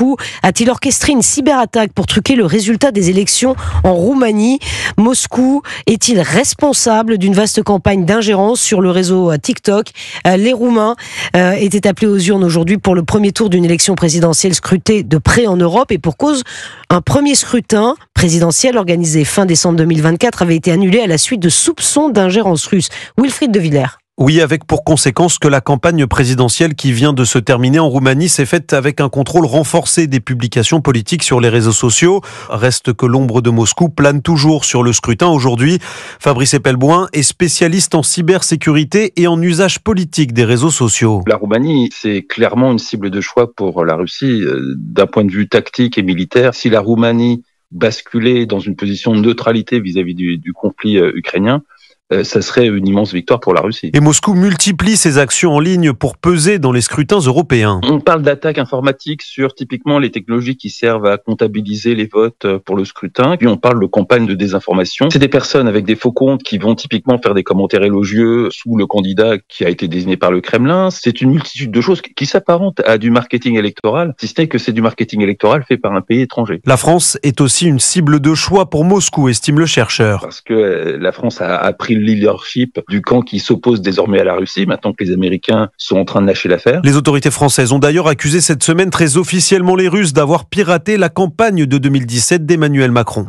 Moscou a-t-il orchestré une cyberattaque pour truquer le résultat des élections en Roumanie? Moscou est-il responsable d'une vaste campagne d'ingérence sur le réseau TikTok? Les Roumains étaient appelés aux urnes aujourd'hui pour le premier tour d'une élection présidentielle scrutée de près en Europe, et pour cause, un premier scrutin présidentiel organisé fin décembre 2024 avait été annulé à la suite de soupçons d'ingérence russe. Wilfried de Villers. Oui, avec pour conséquence que la campagne présidentielle qui vient de se terminer en Roumanie s'est faite avec un contrôle renforcé des publications politiques sur les réseaux sociaux. Reste que l'ombre de Moscou plane toujours sur le scrutin aujourd'hui. Fabrice Epelboin est spécialiste en cybersécurité et en usage politique des réseaux sociaux. La Roumanie, c'est clairement une cible de choix pour la Russie d'un point de vue tactique et militaire. Si la Roumanie basculait dans une position de neutralité vis-à-vis du conflit ukrainien, ça serait une immense victoire pour la Russie. Et Moscou multiplie ses actions en ligne pour peser dans les scrutins européens. On parle d'attaques informatiques sur typiquement les technologies qui servent à comptabiliser les votes pour le scrutin. Puis on parle de campagnes de désinformation. C'est des personnes avec des faux comptes qui vont typiquement faire des commentaires élogieux sous le candidat qui a été désigné par le Kremlin. C'est une multitude de choses qui s'apparentent à du marketing électoral, si ce n'est que c'est du marketing électoral fait par un pays étranger. La France est aussi une cible de choix pour Moscou, estime le chercheur. Parce que la France a pris le leadership du camp qui s'oppose désormais à la Russie, maintenant que les Américains sont en train de lâcher l'affaire. Les autorités françaises ont d'ailleurs accusé cette semaine très officiellement les Russes d'avoir piraté la campagne de 2017 d'Emmanuel Macron.